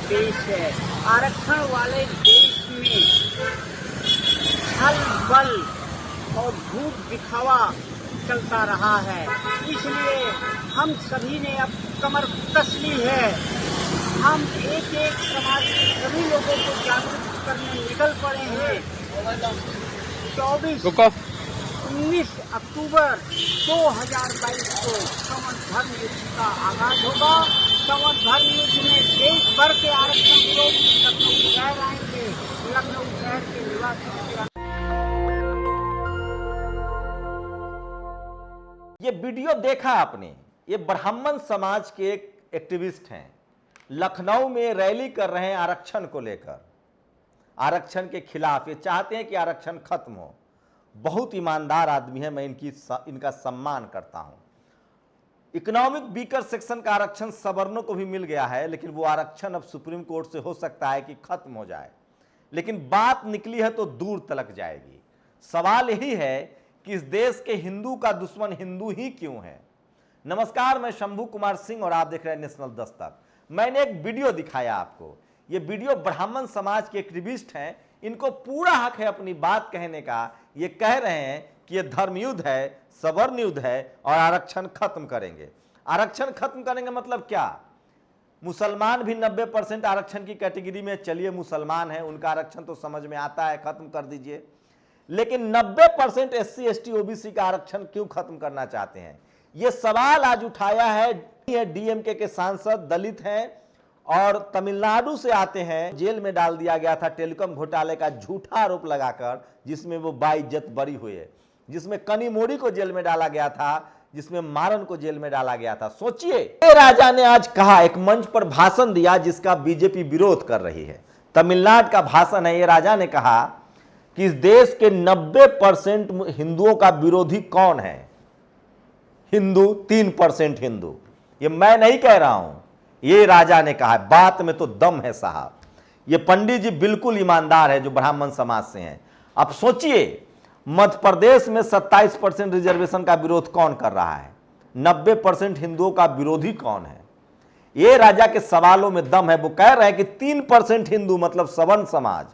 देश है। आरक्षण वाले देश में छल बल और झूठ दिखावा चलता रहा है। इसलिए हम सभी ने अब कमर कस ली है। हम एक एक समाज के सभी लोगों को जागरूक करने निकल पड़े हैं। 19 अक्टूबर 2022 को संवत धर्म युद्ध का आगाज होगा। संवत धर्म युद्ध में देश भर के आरक्षण विरोधी लखनऊ शहर आएंगे। लखनऊ शहर के निवासियों के ये वीडियो देखा आपने, ये ब्राह्मण समाज के एक एक्टिविस्ट हैं, लखनऊ में रैली कर रहे हैं आरक्षण को लेकर, आरक्षण के खिलाफ। ये चाहते हैं कि आरक्षण खत्म हो। बहुत ईमानदार आदमी है, मैं इनका सम्मान करता हूं। इकोनॉमिक वीकर सेक्शन का आरक्षण सवर्णों को भी मिल गया है, लेकिन वो आरक्षण अब सुप्रीम कोर्ट से हो सकता है कि खत्म हो जाए, लेकिन बात निकली है तो दूर तलक जाएगी। सवाल यही है कि इस देश के हिंदू का दुश्मन हिंदू ही क्यों है। नमस्कार, मैं शंभू कुमार सिंह और आप देख रहे हैं नेशनल दस्तक। मैंने एक वीडियो दिखाया आपको। ये वीडियो ब्राह्मण समाज के एक्टिविस्ट हैं, इनको पूरा हक है अपनी बात कहने का। ये कह रहे हैं कि ये धर्म युद्ध है, सवर्ण युद्ध है और आरक्षण खत्म करेंगे। आरक्षण खत्म करेंगे मतलब क्या? मुसलमान भी 90% आरक्षण की कैटेगरी में, चलिए मुसलमान है, उनका आरक्षण तो समझ में आता है, खत्म कर दीजिए। लेकिन 90% SC ST OBC का आरक्षण क्यों खत्म करना चाहते हैं? यह सवाल आज उठाया है DMK के सांसद, दलित हैं और तमिलनाडु से आते हैं। जेल में डाल दिया गया था टेलीकॉम घोटाले का झूठा आरोप लगाकर, जिसमें वो बाइज्जत बरी हुए, जिसमें कनीमोड़ी को जेल में डाला गया था, जिसमें मारन को जेल में डाला गया था। सोचिए, राजा ने आज कहा, एक मंच पर भाषण दिया जिसका बीजेपी विरोध कर रही है। तमिलनाडु का भाषण है। ये राजा ने कहा कि इस देश के 90% हिंदुओं का विरोधी कौन है? हिंदू, 3% हिंदू। ये मैं नहीं कह रहा हूं, ये राजा ने कहा। बात में तो दम है साहब। ये पंडित जी बिल्कुल ईमानदार है जो ब्राह्मण समाज से हैं। अब सोचिए, मध्य प्रदेश में 27% रिजर्वेशन का विरोध कौन कर रहा है? 90% हिंदुओं का विरोधी कौन है? ये राजा के सवालों में दम है। वो कह रहे हैं कि 3% हिंदू मतलब सवर्ण समाज,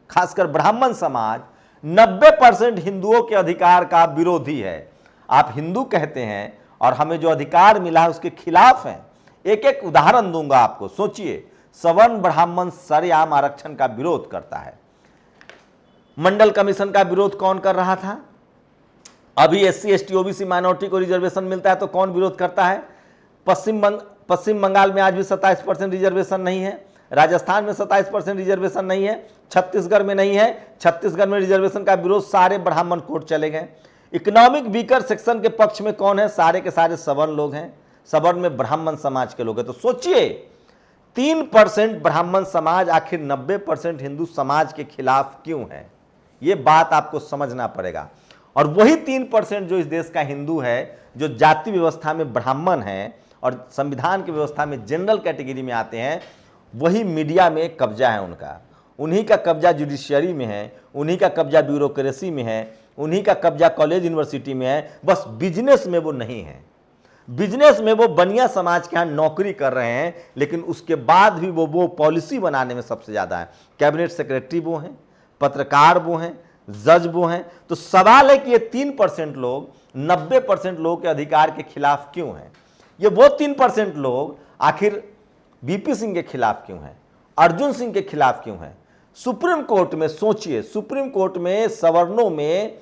खासकर ब्राह्मण समाज 90% हिंदुओं के अधिकार का विरोधी है। आप हिंदू कहते हैं और हमें जो अधिकार मिला है उसके खिलाफ हैं। एक एक उदाहरण दूंगा आपको। सोचिए, सवर्ण ब्राह्मण सरेआम आरक्षण का विरोध करता है। मंडल कमीशन का विरोध कौन कर रहा था? अभी SC ST OBC माइनॉरिटी को रिजर्वेशन मिलता है तो कौन विरोध करता है? पश्चिम बंगाल में आज भी 27% रिजर्वेशन नहीं है, राजस्थान में 27% रिजर्वेशन नहीं है, छत्तीसगढ़ में नहीं है। छत्तीसगढ़ में रिजर्वेशन का विरोध सारे ब्राह्मण कोर्ट चले गए। इकोनॉमिक वीकर सेक्शन के पक्ष में कौन है? सारे के सारे सवर्ण लोग हैं। सवर्ण में ब्राह्मण समाज के लोग हैं। तो सोचिए, 3% ब्राह्मण समाज आखिर 90% हिंदू समाज के खिलाफ क्यों है? यह बात आपको समझना पड़ेगा। और वही 3% जो इस देश का हिंदू है, जो जाति व्यवस्था में ब्राह्मण है और संविधान की व्यवस्था में जनरल कैटेगरी में आते हैं, वही मीडिया में कब्जा है उनका। उन्हीं का कब्जा जुडिशियरी में है, उन्हीं का कब्जा ब्यूरोक्रेसी में है, उन्हीं का कब्जा कॉलेज यूनिवर्सिटी में है। बस बिजनेस में वो नहीं है। बिजनेस में वो बनिया समाज के यहाँ नौकरी कर रहे हैं, लेकिन उसके बाद भी वो पॉलिसी बनाने में सबसे ज़्यादा है। कैबिनेट सेक्रेटरी वो हैं, पत्रकार वो हैं, जज वो हैं। तो सवाल है कि ये 3% लोग 90% लोगों के अधिकार के खिलाफ क्यों हैं? ये वो 3% लोग आखिर VP सिंह के खिलाफ क्यों हैं? अर्जुन सिंह के खिलाफ क्यों हैं? सुप्रीम कोर्ट में सोचिए, सुप्रीम कोर्ट में सवर्णों में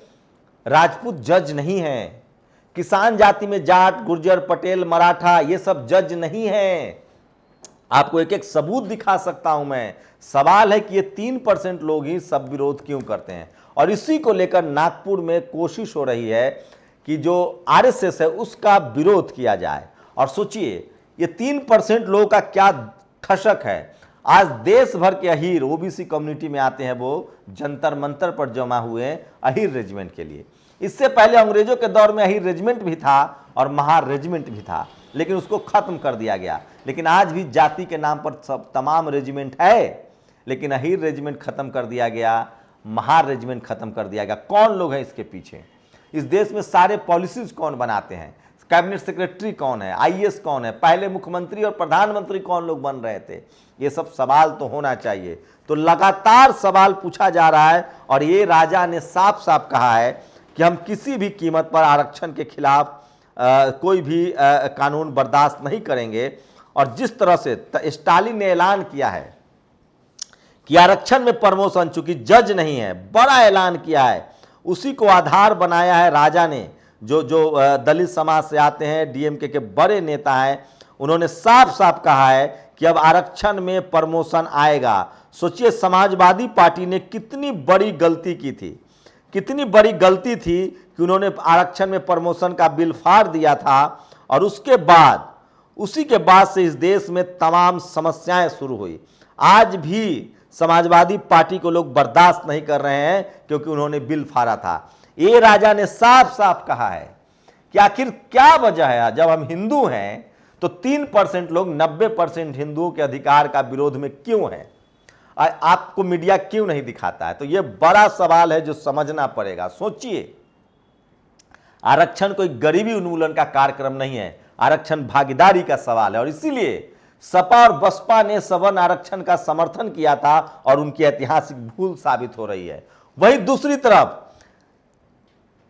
राजपूत जज नहीं है। किसान जाति में जाट, गुर्जर, पटेल, मराठा, ये सब जज नहीं है। आपको एक एक सबूत दिखा सकता हूं मैं। सवाल है कि ये 3% लोग ही सब विरोध क्यों करते हैं? और इसी को लेकर नागपुर में कोशिश हो रही है कि जो RSS है उसका विरोध किया जाए। और सोचिए, ये 3% लोगों का क्या खशक है। आज देश भर के अहीर OBC कम्युनिटी में आते हैं, वो जंतर मंतर पर जमा हुए हैं अहीर रेजिमेंट के लिए। इससे पहले अंग्रेजों के दौर में अहीर रेजिमेंट भी था और महार रेजिमेंट भी था, लेकिन उसको खत्म कर दिया गया। लेकिन आज भी जाति के नाम पर सब तमाम रेजिमेंट है, लेकिन अहीर रेजिमेंट खत्म कर दिया गया, महार रेजिमेंट खत्म कर दिया गया। कौन लोग हैं इसके पीछे? इस देश में सारे पॉलिसीज कौन बनाते हैं? कैबिनेट सेक्रेटरी कौन है, आईएएस कौन है, पहले मुख्यमंत्री और प्रधानमंत्री कौन लोग बन रहे थे, ये सब सवाल तो होना चाहिए। तो लगातार सवाल पूछा जा रहा है और ये राजा ने साफ साफ कहा है कि हम किसी भी कीमत पर आरक्षण के खिलाफ कोई भी कानून बर्दाश्त नहीं करेंगे। और जिस तरह से स्टालिन ने ऐलान किया है कि आरक्षण में प्रमोशन, चूंकि जज नहीं है, बड़ा ऐलान किया है, उसी को आधार बनाया है राजा ने। जो दलित समाज से आते हैं, डीएमके के बड़े नेता हैं, उन्होंने साफ साफ कहा है कि अब आरक्षण में प्रमोशन आएगा। सोचिए समाजवादी पार्टी ने कितनी बड़ी गलती की थी, कितनी बड़ी गलती थी कि उन्होंने आरक्षण में प्रमोशन का बिल फाड़ दिया था और उसके बाद, उसी के बाद से इस देश में तमाम समस्याएं शुरू हुई। आज भी समाजवादी पार्टी को लोग बर्दाश्त नहीं कर रहे हैं क्योंकि उन्होंने बिल फाड़ा था। ये राजा ने साफ साफ कहा है कि आखिर क्या वजह है, जब हम हिंदू हैं तो 3% लोग 90% हिंदुओं के अधिकार का विरोध में क्यों हैं, आपको मीडिया क्यों नहीं दिखाता है? तो यह बड़ा सवाल है जो समझना पड़ेगा। सोचिए, आरक्षण कोई गरीबी उन्मूलन का कार्यक्रम नहीं है, आरक्षण भागीदारी का सवाल है। और इसीलिए सपा और बसपा ने सवर्ण आरक्षण का समर्थन किया था और उनकी ऐतिहासिक भूल साबित हो रही है। वहीं दूसरी तरफ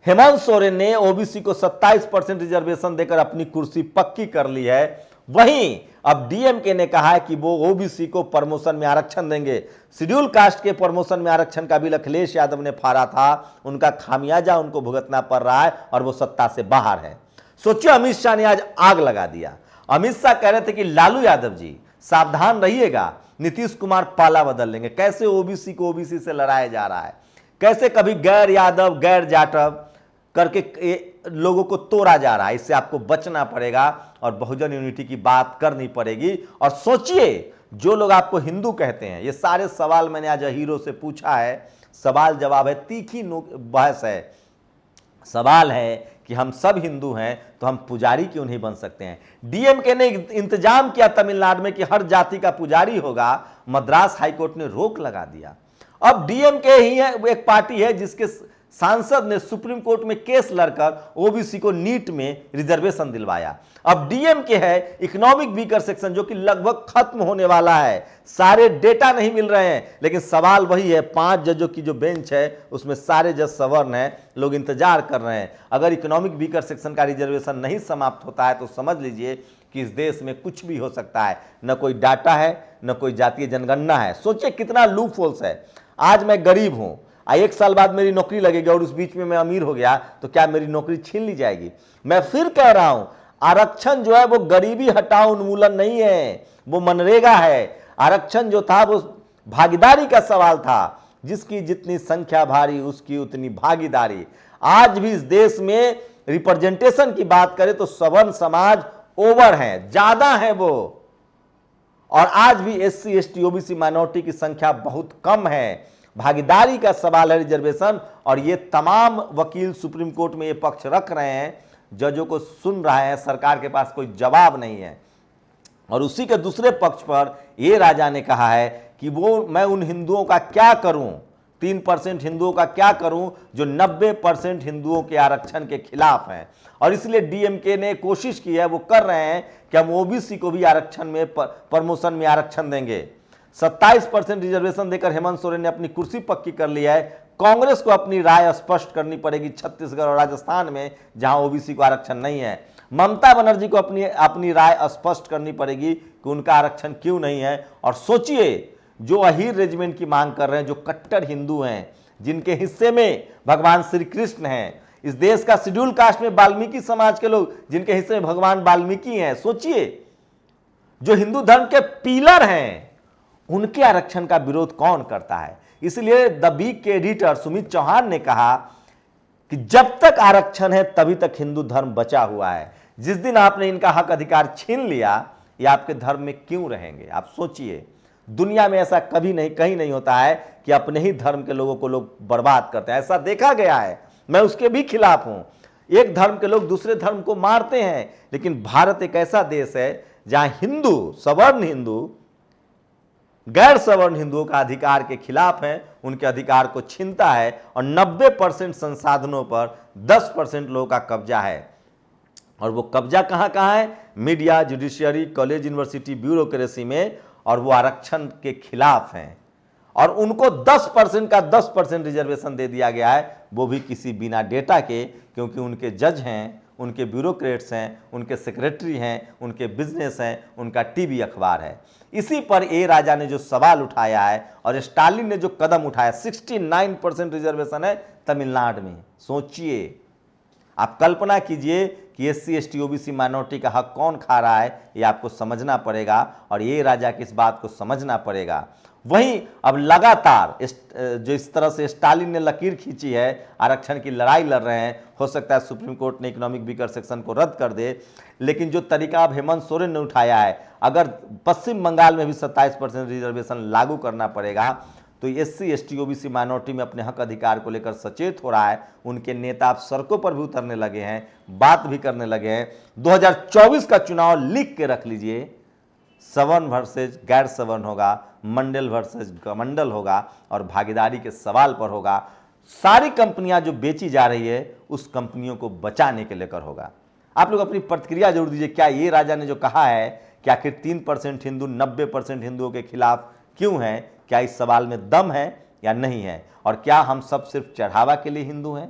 हेमंत सोरेन ने ओबीसी को 27% रिजर्वेशन देकर अपनी कुर्सी पक्की कर ली है। वहीं अब डीएमके ने कहा है कि वो ओबीसी को प्रमोशन में आरक्षण देंगे। शेड्यूल कास्ट के प्रमोशन में आरक्षण का बिल अखिलेश यादव ने फाड़ा था, उनका खामियाजा उनको भुगतना पड़ रहा है और वो सत्ता से बाहर है। सोचिए, अमित शाह ने आज आग लगा दिया। अमित शाह कह रहे थे कि लालू यादव जी सावधान रहिएगा, नीतीश कुमार पाला बदल लेंगे। कैसे ओबीसी को ओबीसी से लड़ाया जा रहा है, कैसे कभी गैर यादव गैर जाटव करके लोगों को तोड़ा जा रहा है। इससे आपको बचना पड़ेगा और बहुजन यूनिटी की बात करनी पड़ेगी। और सोचिए, जो लोग आपको हिंदू कहते हैं, ये सारे सवाल मैंने आज हीरो से पूछा है, सवाल जवाब है, तीखी बहस है। सवाल है कि हम सब हिंदू हैं तो हम पुजारी क्यों नहीं बन सकते हैं? डीएमके ने इंतजाम किया तमिलनाडु में कि हर जाति का पुजारी होगा, मद्रास हाईकोर्ट ने रोक लगा दिया। अब डीएमके ही है, एक पार्टी है जिसके सांसद ने सुप्रीम कोर्ट में केस लड़कर ओबीसी को नीट में रिजर्वेशन दिलवाया। अब डीएमके है इकोनॉमिक वीकर सेक्शन, जो कि लगभग खत्म होने वाला है, सारे डेटा नहीं मिल रहे हैं। लेकिन सवाल वही है, 5 जजों की जो बेंच है उसमें सारे जज सवर्ण हैं, लोग इंतजार कर रहे हैं। अगर इकोनॉमिक वीकर सेक्शन का रिजर्वेशन नहीं समाप्त होता है तो समझ लीजिए कि इस देश में कुछ भी हो सकता है। न कोई डाटा है, न कोई जातीय जनगणना है। सोचिए कितना लूप होल्स है। आज मैं गरीब हूं, 1 साल बाद मेरी नौकरी लगेगी और उस बीच में मैं अमीर हो गया तो क्या मेरी नौकरी छीन ली जाएगी? मैं फिर कह रहा हूं, आरक्षण जो है वो गरीबी हटाओ उन्मूलन नहीं है, वो मनरेगा है। आरक्षण जो था वो भागीदारी का सवाल था, जिसकी जितनी संख्या भारी उसकी उतनी भागीदारी। आज भी इस देश में रिप्रेजेंटेशन की बात करें तो सवर्ण समाज ओवर है, ज्यादा है वो। और आज भी एससी एसटी ओबीसी माइनॉरिटी की संख्या बहुत कम है। भागीदारी का सवाल है रिजर्वेशन, और ये तमाम वकील सुप्रीम कोर्ट में ये पक्ष रख रहे हैं, जजों को सुन रहे हैं, सरकार के पास कोई जवाब नहीं है। और उसी के दूसरे पक्ष पर ये राजा ने कहा है कि वो मैं उन हिंदुओं का क्या करूं, 3% हिंदुओं का क्या करूं जो 90% हिंदुओं के आरक्षण के खिलाफ हैं। और इसलिए डीएमके ने कोशिश की है, वो कर रहे हैं कि हम ओबीसी को भी आरक्षण में प्रमोशन में आरक्षण देंगे। 27% रिजर्वेशन देकर हेमंत सोरेन ने अपनी कुर्सी पक्की कर ली है। कांग्रेस को अपनी राय स्पष्ट करनी पड़ेगी छत्तीसगढ़ और राजस्थान में, जहां ओबीसी को आरक्षण नहीं है। ममता बनर्जी को अपनी राय स्पष्ट करनी पड़ेगी कि उनका आरक्षण क्यों नहीं है। और सोचिए, जो अहीर रेजिमेंट की मांग कर रहे हैं, जो कट्टर हिंदू हैं, जिनके हिस्से में भगवान श्री कृष्ण हैं, इस देश का शेड्यूल कास्ट में वाल्मीकि समाज के लोग जिनके हिस्से में भगवान वाल्मीकि हैं, सोचिए, जो हिंदू धर्म के पिलर हैं, उनके आरक्षण का विरोध कौन करता है? इसलिए द वीक के एडिटर सुमित चौहान ने कहा कि जब तक आरक्षण है तभी तक हिंदू धर्म बचा हुआ है। जिस दिन आपने इनका हक अधिकार छीन लिया, ये आपके धर्म में क्यों रहेंगे? आप सोचिए, दुनिया में ऐसा कभी नहीं, कहीं नहीं होता है कि अपने ही धर्म के लोगों को लोग बर्बाद करते हैं। ऐसा देखा गया है, मैं उसके भी खिलाफ हूं। एक धर्म के लोग दूसरे धर्म को मारते हैं, लेकिन भारत एक ऐसा देश है जहां हिंदू, सवर्ण हिंदू गैर सवर्ण हिंदुओं का अधिकार के खिलाफ है, उनके अधिकार को छीनता है। और 90% संसाधनों पर 10% लोगों का कब्जा है। और वो कब्जा कहाँ कहाँ है? Media, judiciary, college, university, bureaucracy में, और वो आरक्षण के खिलाफ हैं। और उनको 10% का 10% रिजर्वेशन दे दिया गया है, वो भी किसी बिना डेटा के, क्योंकि उनके जज हैं, उनके ब्यूरोक्रेट्स हैं, उनके सेक्रेटरी हैं, उनके बिजनेस हैं, उनका टीवी अखबार है। इसी पर ए राजा ने जो सवाल उठाया है और स्टालिन ने जो कदम उठाया, 69% रिजर्वेशन है तमिलनाडु में। सोचिए, आप कल्पना कीजिए कि SC ST OBC माइनॉरिटी का हक कौन खा रहा है, ये आपको समझना पड़ेगा और ये राजा की इस बात को समझना पड़ेगा। वहीं अब लगातार जो इस तरह से स्टालिन ने लकीर खींची है, आरक्षण की लड़ाई लड़ रहे हैं, हो सकता है सुप्रीम कोर्ट ने इकोनॉमिक वीकर सेक्शन को रद्द कर दे, लेकिन जो तरीका अब हेमंत सोरेन ने उठाया है, अगर पश्चिम बंगाल में भी 27% रिजर्वेशन लागू करना पड़ेगा, तो SC ST OBC माइनॉरिटी में अपने हक अधिकार को लेकर सचेत हो रहा है। उनके नेता अब सड़कों पर भी उतरने लगे हैं, बात भी करने लगे हैं। 2024 का चुनाव लिख के रख लीजिए, सवर्ण वर्सेज गैर सवर्ण होगा, मंडल वर्सेज कमंडल होगा, और भागीदारी के सवाल पर होगा। सारी कंपनियां जो बेची जा रही है, उस कंपनियों को बचाने के लेकर होगा। आप लोग अपनी प्रतिक्रिया जरूर दीजिए। क्या ये राजा ने जो कहा है कि आखिर 3% हिंदू 90% हिंदुओं के खिलाफ क्यों है, क्या इस सवाल में दम है या नहीं है? और क्या हम सब सिर्फ चढ़ावा के लिए हिंदू हैं?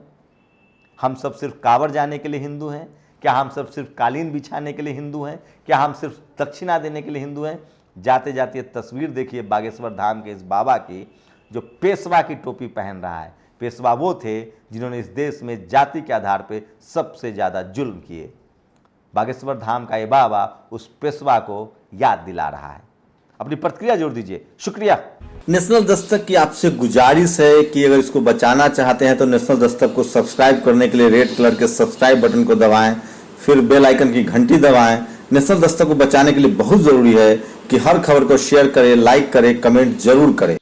हम सब सिर्फ कांवड़ जाने के लिए हिंदू हैं? क्या हम सब सिर्फ कालीन बिछाने के लिए हिंदू हैं? क्या हम सिर्फ दक्षिणा देने के लिए हिंदू हैं? जाते जाते तस्वीर देखिए बागेश्वर धाम के इस बाबा की, जो पेशवा की टोपी पहन रहा है। पेशवा वो थे जिन्होंने इस देश में जाति के आधार पर सबसे ज़्यादा जुल्म किए। बागेश्वर धाम का ये बाबा उस पेशवा को याद दिला रहा है। अपनी प्रतिक्रिया जोड़ दीजिए। शुक्रिया। नेशनल दस्तक की आपसे गुजारिश है कि अगर इसको बचाना चाहते हैं तो नेशनल दस्तक को सब्सक्राइब करने के लिए रेड कलर के सब्सक्राइब बटन को दबाएं, फिर बेल आइकन की घंटी दबाएं। नेशनल दस्तक को बचाने के लिए बहुत जरूरी है कि हर खबर को शेयर करें, लाइक करें, कमेंट जरूर करें।